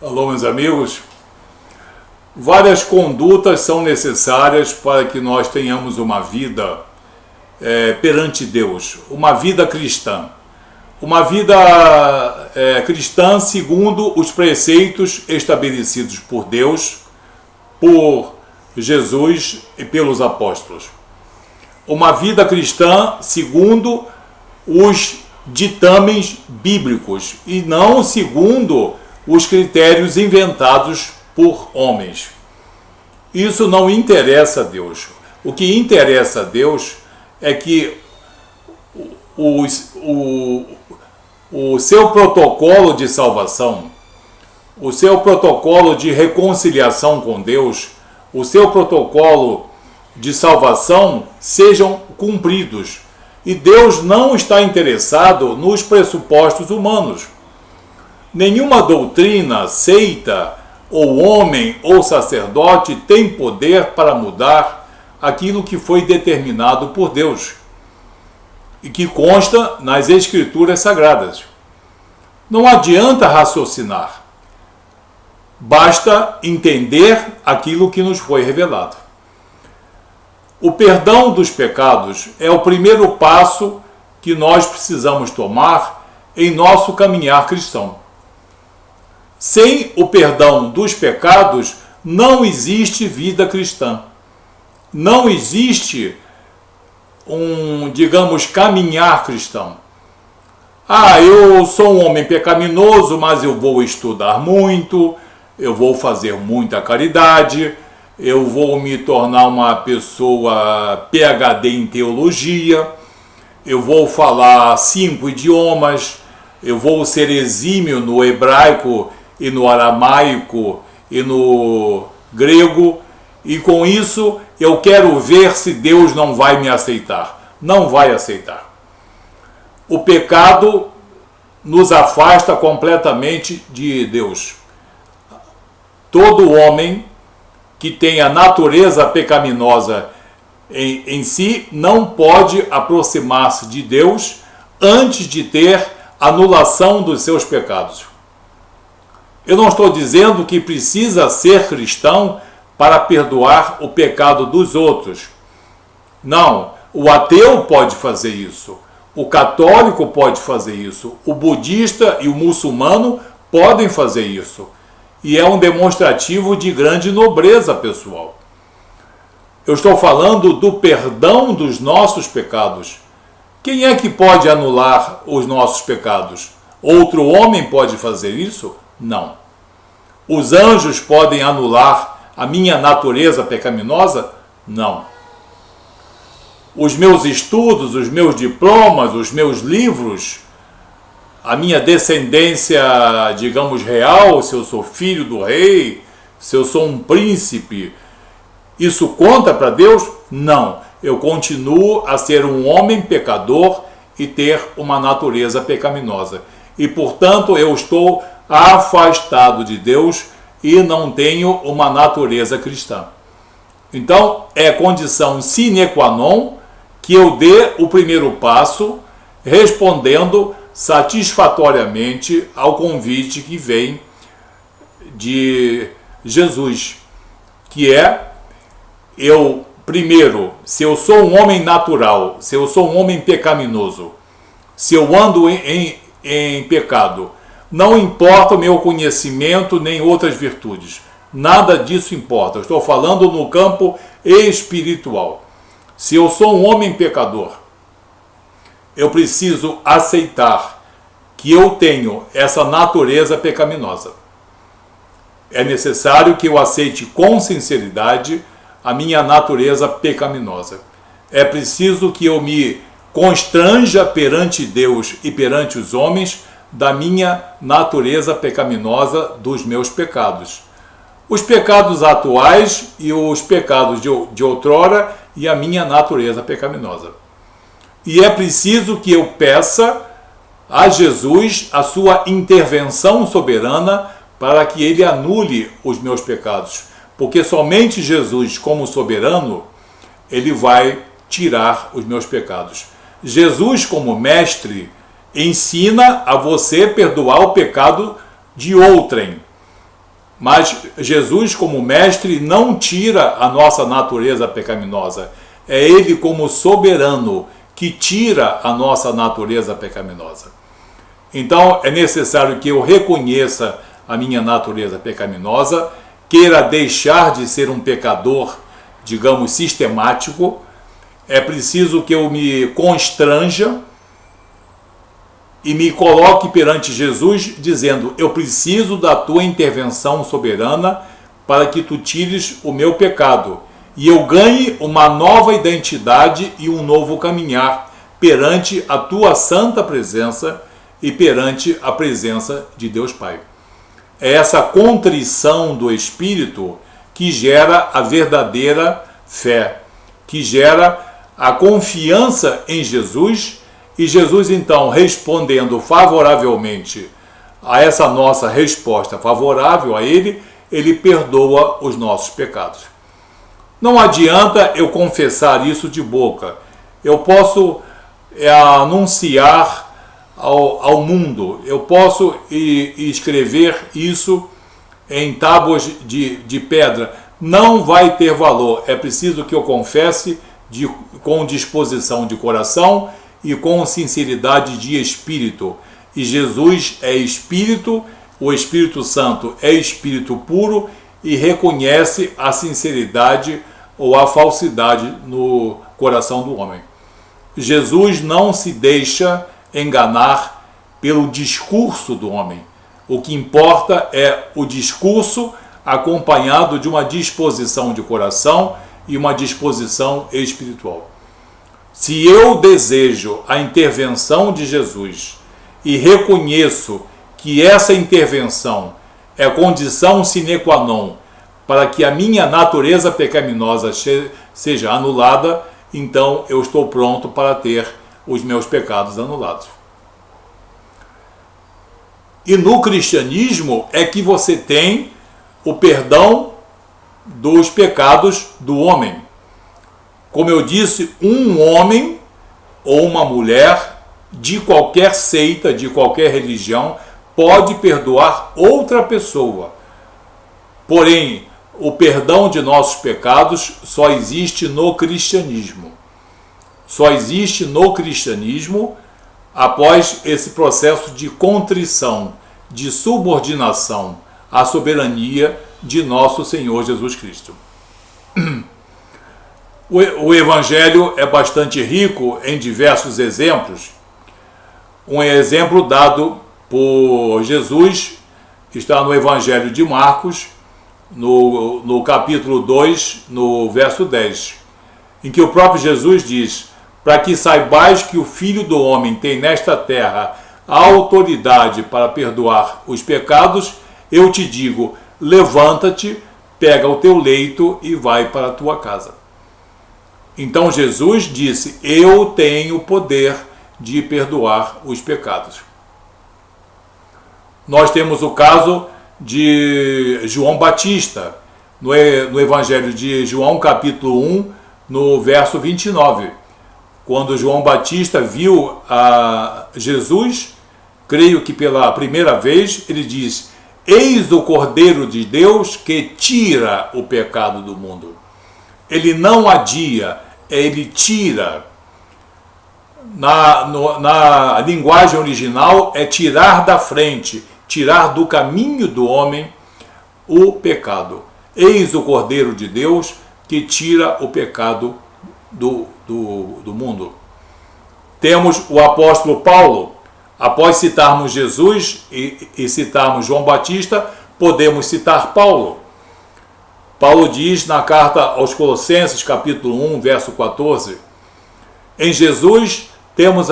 Alô, meus amigos. Várias condutas são necessárias para que nós tenhamos uma vida perante Deus, uma vida cristã. Uma vida cristã segundo os preceitos estabelecidos por Deus, por Jesus e pelos apóstolos. Uma vida cristã segundo os ditames bíblicos e não segundo os critérios inventados por homens. Isso não interessa a Deus. O que interessa a Deus é que o seu protocolo de salvação, o seu protocolo de reconciliação com Deus, o seu protocolo de salvação sejam cumpridos. E Deus não está interessado nos pressupostos humanos. Nenhuma doutrina, seita, ou homem, ou sacerdote tem poder para mudar aquilo que foi determinado por Deus e que consta nas Escrituras Sagradas. Não adianta raciocinar, basta entender aquilo que nos foi revelado. O perdão dos pecados é o primeiro passo que nós precisamos tomar em nosso caminhar cristão. Sem o perdão dos pecados, não existe vida cristã. Não existe caminhar cristão. Eu sou um homem pecaminoso, mas eu vou estudar muito, eu vou fazer muita caridade, eu vou me tornar uma pessoa PhD em teologia, eu vou falar 5 idiomas, eu vou ser exímio no hebraico e no aramaico e no grego, e com isso eu quero ver se Deus não vai me aceitar. Não vai aceitar. O pecado nos afasta completamente de Deus. Todo homem que tem a natureza pecaminosa em si não pode aproximar-se de Deus antes de ter anulação dos seus pecados. Eu não estou dizendo que precisa ser cristão para perdoar o pecado dos outros. Não, o ateu pode fazer isso, o católico pode fazer isso, o budista e o muçulmano podem fazer isso. E é um demonstrativo de grande nobreza pessoal. Eu estou falando do perdão dos nossos pecados. Quem é que pode anular os nossos pecados? Outro homem pode fazer isso? Não. Os anjos podem anular a minha natureza pecaminosa? Não. Os meus estudos, os meus diplomas, os meus livros, a minha descendência, real, se eu sou filho do rei, se eu sou um príncipe, isso conta para Deus? Não. Eu continuo a ser um homem pecador e ter uma natureza pecaminosa. E, portanto, eu estou afastado de Deus e não tenho uma natureza cristã. Então, é condição sine qua non que eu dê o primeiro passo respondendo satisfatoriamente ao convite que vem de Jesus, que é primeiro, se eu sou um homem natural, se eu sou um homem pecaminoso, se eu ando em pecado, não importa o meu conhecimento nem outras virtudes, nada disso importa, eu estou falando no campo espiritual. Se eu sou um homem pecador, eu preciso aceitar que eu tenho essa natureza pecaminosa. É necessário que eu aceite com sinceridade a minha natureza pecaminosa. É preciso que eu me constranja perante Deus e perante os homens da minha natureza pecaminosa, dos meus pecados. Os pecados atuais e os pecados de outrora e a minha natureza pecaminosa. E é preciso que eu peça a Jesus a sua intervenção soberana para que ele anule os meus pecados. Porque somente Jesus, como soberano, ele vai tirar os meus pecados. Jesus, como mestre, ensina a você perdoar o pecado de outrem. Mas Jesus, como mestre, não tira a nossa natureza pecaminosa. É Ele, como soberano, que tira a nossa natureza pecaminosa. Então, é necessário que eu reconheça a minha natureza pecaminosa, queira deixar de ser um pecador, digamos, sistemático. É preciso que eu me constranja e me coloque perante Jesus, dizendo: eu preciso da tua intervenção soberana para que tu tires o meu pecado e eu ganhe uma nova identidade e um novo caminhar perante a tua santa presença e perante a presença de Deus Pai. É essa contrição do Espírito que gera a verdadeira fé, que gera a confiança em Jesus. E Jesus, então, respondendo favoravelmente a essa nossa resposta favorável a Ele, Ele perdoa os nossos pecados. Não adianta eu confessar isso de boca. Eu posso anunciar ao mundo, eu posso escrever isso em tábuas de pedra. Não vai ter valor. É preciso que eu confesse com disposição de coração e com sinceridade de espírito. E Jesus é Espírito, o Espírito Santo é Espírito puro e reconhece a sinceridade ou a falsidade no coração do homem. Jesus não se deixa enganar pelo discurso do homem. O que importa é o discurso acompanhado de uma disposição de coração e uma disposição espiritual. Se eu desejo a intervenção de Jesus e reconheço que essa intervenção é condição sine qua non para que a minha natureza pecaminosa seja anulada, então eu estou pronto para ter os meus pecados anulados. E no cristianismo é que você tem o perdão dos pecados do homem. Como eu disse, um homem ou uma mulher de qualquer seita, de qualquer religião, pode perdoar outra pessoa. Porém, o perdão de nossos pecados só existe no cristianismo. Só existe no cristianismo após esse processo de contrição, de subordinação à soberania de nosso Senhor Jesus Cristo. O Evangelho é bastante rico em diversos exemplos. Um exemplo dado por Jesus está no Evangelho de Marcos, no capítulo 2, no verso 10, em que o próprio Jesus diz: para que saibais que o Filho do Homem tem nesta terra a autoridade para perdoar os pecados, eu te digo, levanta-te, pega o teu leito e vai para a tua casa. Então Jesus disse: eu tenho poder de perdoar os pecados. Nós temos o caso de João Batista, no Evangelho de João, capítulo 1, no verso 29. Quando João Batista viu a Jesus, creio que pela primeira vez, ele diz: eis o Cordeiro de Deus que tira o pecado do mundo. Ele não adia, ele tira. Na linguagem original é tirar da frente, tirar do caminho do homem o pecado. Eis o Cordeiro de Deus que tira o pecado do mundo. Temos o apóstolo Paulo. Após citarmos Jesus e citarmos João Batista, podemos citar Paulo. Paulo diz na carta aos Colossenses, capítulo 1, verso 14: em Jesus temos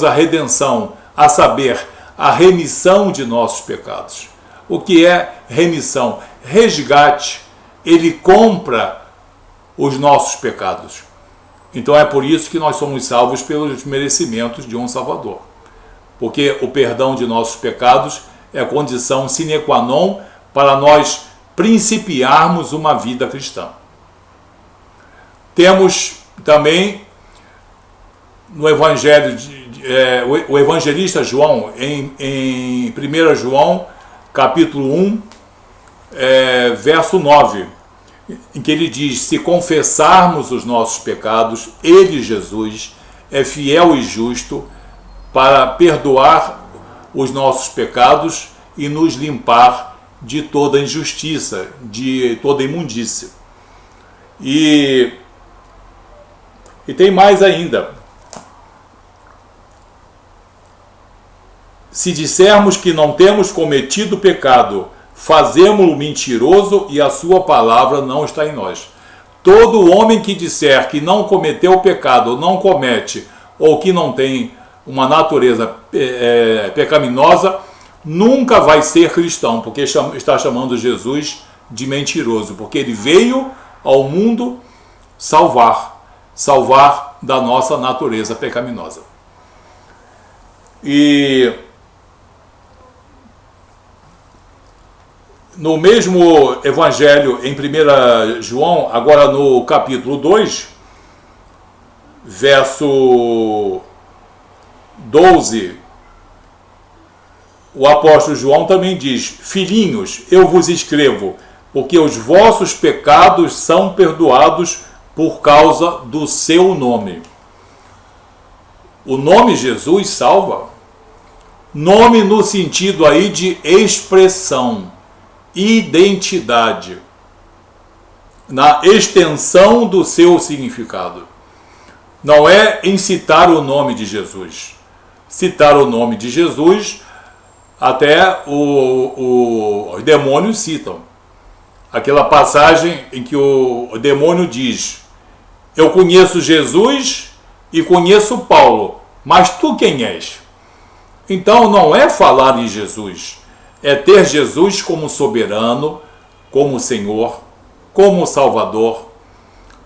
a redenção, a saber, a remissão de nossos pecados. O que é remissão? Resgate. Ele compra os nossos pecados. Então é por isso que nós somos salvos pelos merecimentos de um Salvador. Porque o perdão de nossos pecados é condição sine qua non para nós principiarmos uma vida cristã. Temos também no Evangelho, o evangelista João, em 1 João, capítulo 1, verso 9, em que ele diz: se confessarmos os nossos pecados, ele, Jesus, é fiel e justo para perdoar os nossos pecados e nos limpar de toda injustiça, de toda imundícia. E tem mais ainda. Se dissermos que não temos cometido pecado, fazemo-lo mentiroso e a sua palavra não está em nós. Todo homem que disser que não cometeu pecado, ou não comete, ou que não tem uma natureza pecaminosa, nunca vai ser cristão, porque está chamando Jesus de mentiroso, porque ele veio ao mundo salvar da nossa natureza pecaminosa. E no mesmo evangelho, em 1 João, agora no capítulo 2, verso 12, o apóstolo João também diz: filhinhos, eu vos escrevo, porque os vossos pecados são perdoados por causa do seu nome. O nome Jesus salva. Nome no sentido aí de expressão, identidade, na extensão do seu significado. Não é em citar o nome de Jesus. Citar o nome de Jesus, até os demônios citam. Aquela passagem em que o demônio diz: eu conheço Jesus e conheço Paulo, mas tu quem és? Então não é falar em Jesus, é ter Jesus como soberano, como Senhor, como Salvador,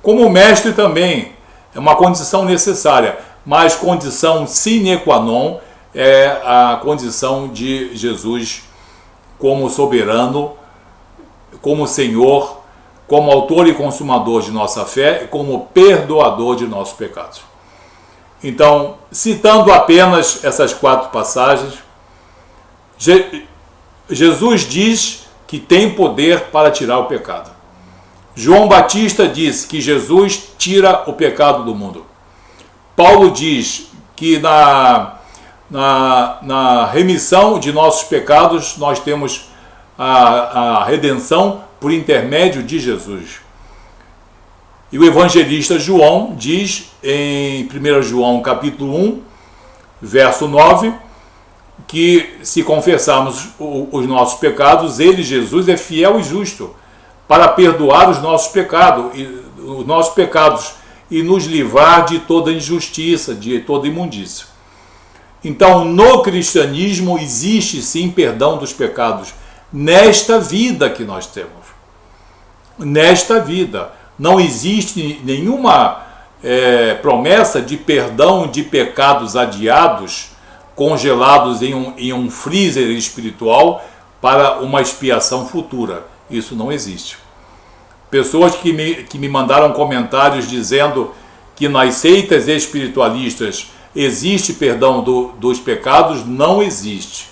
como Mestre também. É uma condição necessária, mas condição sine qua non é a condição de Jesus como soberano, como Senhor, como autor e consumador de nossa fé, como perdoador de nossos pecados. Então, citando apenas essas 4 passagens, Jesus diz que tem poder para tirar o pecado. João Batista diz que Jesus tira o pecado do mundo. Paulo diz que na remissão de nossos pecados nós temos a redenção por intermédio de Jesus. E o evangelista João diz em 1 João capítulo 1, verso 9, que se confessarmos os nossos pecados, ele, Jesus, é fiel e justo para perdoar os nossos pecados e nos livrar de toda injustiça, de toda imundícia. Então, no cristianismo existe sim perdão dos pecados, nesta vida que nós temos. Nesta vida. Não existe nenhuma promessa de perdão de pecados adiados, congelados em um freezer espiritual para uma expiação futura. Isso não existe. Pessoas que me mandaram comentários dizendo que nas seitas espiritualistas existe perdão dos pecados, não existe.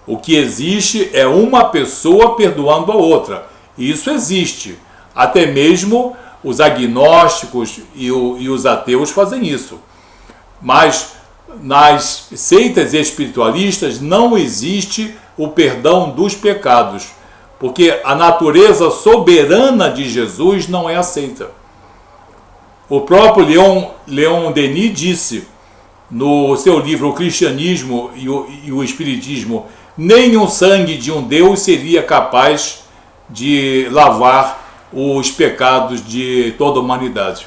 O que existe é uma pessoa perdoando a outra. Isso existe. Até mesmo os agnósticos e os ateus fazem isso. Mas nas seitas espiritualistas não existe o perdão dos pecados, porque a natureza soberana de Jesus não é aceita. O próprio Leon Denis disse no seu livro O Cristianismo e o Espiritismo: nem o sangue de um Deus seria capaz de lavar os pecados de toda a humanidade.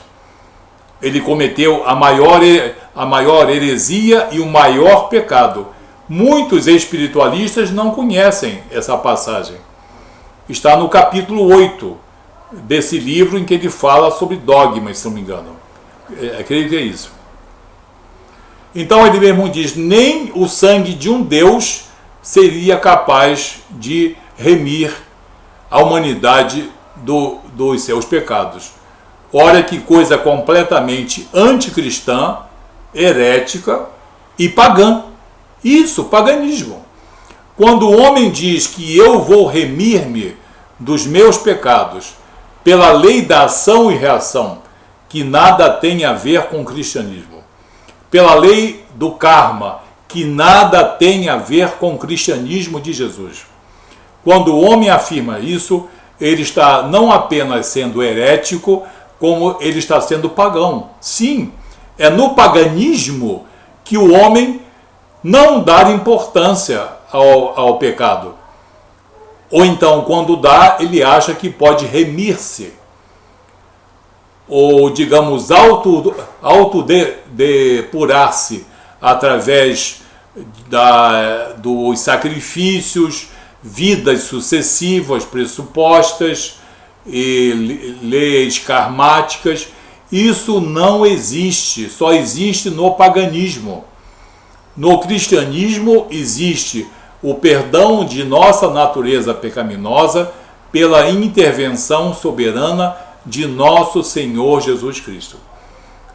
Ele cometeu a maior heresia e o maior pecado. Muitos espiritualistas não conhecem essa passagem. Está no capítulo 8 desse livro, em que ele fala sobre dogmas, se não me engano. Acredito que é isso. Então ele mesmo diz: nem o sangue de um Deus seria capaz de remir a humanidade dos seus pecados. Ora, que coisa completamente anticristã, herética e pagã. Isso, paganismo. Quando o homem diz que eu vou remir-me dos meus pecados, pela lei da ação e reação, que nada tem a ver com o cristianismo, pela lei do karma, que nada tem a ver com o cristianismo de Jesus. Quando o homem afirma isso, ele está não apenas sendo herético, como ele está sendo pagão. Sim, é no paganismo que o homem não dá importância ao pecado. Ou então, quando dá, ele acha que pode remir-se. Ou, digamos, autodepurar-se através dos sacrifícios, vidas sucessivas pressupostas e leis karmáticas. Isso não existe, só existe no paganismo. No cristianismo existe o perdão de nossa natureza pecaminosa pela intervenção soberana de nosso Senhor Jesus Cristo.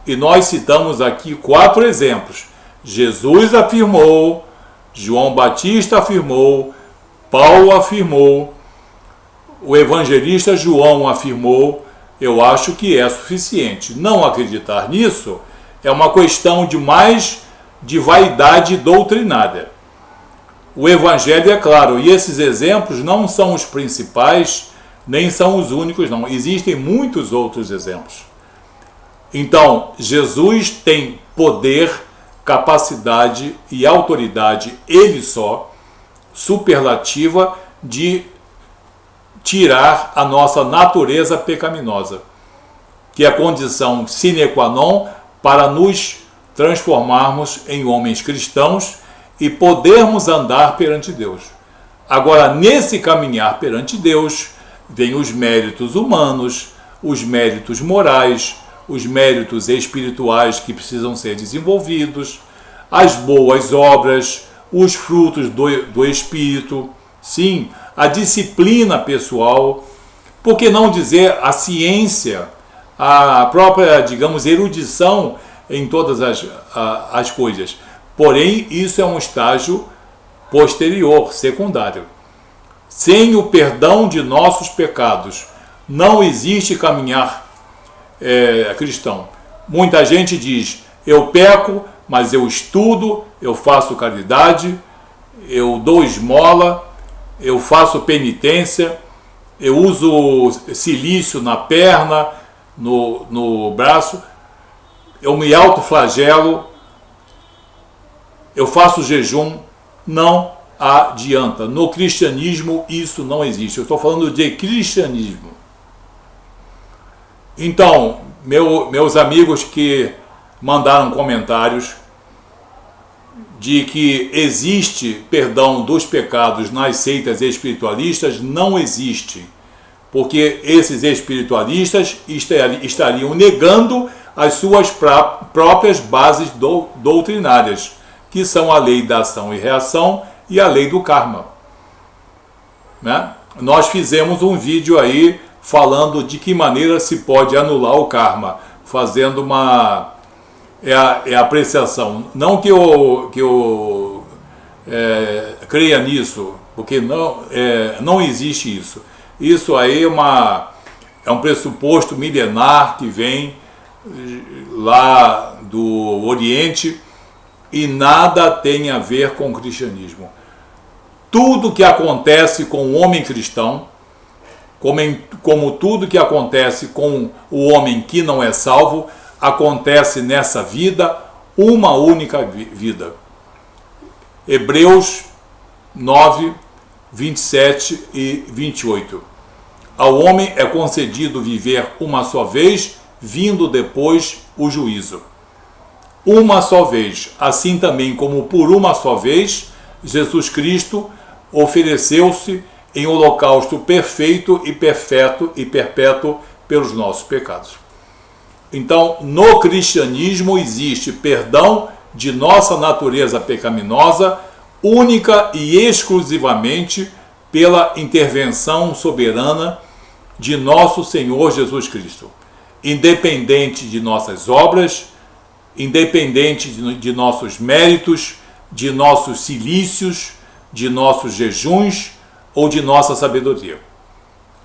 E nós citamos aqui 4 exemplos. Jesus afirmou, João Batista afirmou, Paulo afirmou, o evangelista João afirmou. Eu acho que é suficiente. Não acreditar nisso é uma questão de vaidade doutrinária. O evangelho é claro, e esses exemplos não são os principais, nem são os únicos, não. Existem muitos outros exemplos. Então, Jesus tem poder, capacidade e autoridade, ele só, superlativa, de tirar a nossa natureza pecaminosa, que é a condição sine qua non para nos transformarmos em homens cristãos e podermos andar perante Deus. Agora, nesse caminhar perante Deus, vem os méritos humanos, os méritos morais, os méritos espirituais que precisam ser desenvolvidos, as boas obras, os frutos do Espírito, sim, a disciplina pessoal, por que não dizer a ciência, a própria, digamos, erudição em todas as coisas. Porém, isso é um estágio posterior, secundário. Sem o perdão de nossos pecados, não existe caminhar cristão. Muita gente diz, eu peco, mas eu estudo, eu faço caridade, eu dou esmola, eu faço penitência, eu uso silício na perna, no braço, eu me autoflagelo, eu faço jejum. Não adianta. No cristianismo isso não existe. Eu estou falando de cristianismo. Então, meus amigos que mandaram comentários de que existe perdão dos pecados nas seitas espiritualistas, não existe. Porque esses espiritualistas estariam negando as suas próprias bases doutrinárias, que são a lei da ação e reação e a lei do karma. Né? Nós fizemos um vídeo aí falando de que maneira se pode anular o karma, fazendo uma apreciação. Não que eu creia nisso, porque não existe isso. Isso aí é um pressuposto milenar que vem lá do Oriente e nada tem a ver com o cristianismo. Tudo que acontece com o homem cristão, como tudo que acontece com o homem que não é salvo, acontece nessa vida, uma única vida. Hebreus 9, 27 e 28. Ao homem é concedido viver uma só vez, vindo depois o juízo. Uma só vez, assim também como por uma só vez, Jesus Cristo ofereceu-se em holocausto perfeito e perfeito e perpétuo pelos nossos pecados. Então, no cristianismo existe perdão de nossa natureza pecaminosa, única e exclusivamente pela intervenção soberana de nosso Senhor Jesus Cristo, independente de nossas obras, independente de nossos méritos, de nossos cilícios, de nossos jejuns ou de nossa sabedoria.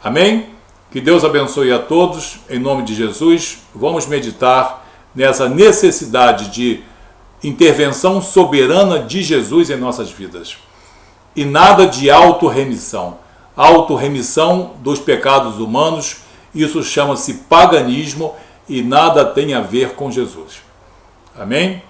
Amém? Que Deus abençoe a todos, em nome de Jesus. Vamos meditar nessa necessidade de intervenção soberana de Jesus em nossas vidas. E nada de autorremissão. Autorremissão dos pecados humanos, isso chama-se paganismo e nada tem a ver com Jesus. Amém?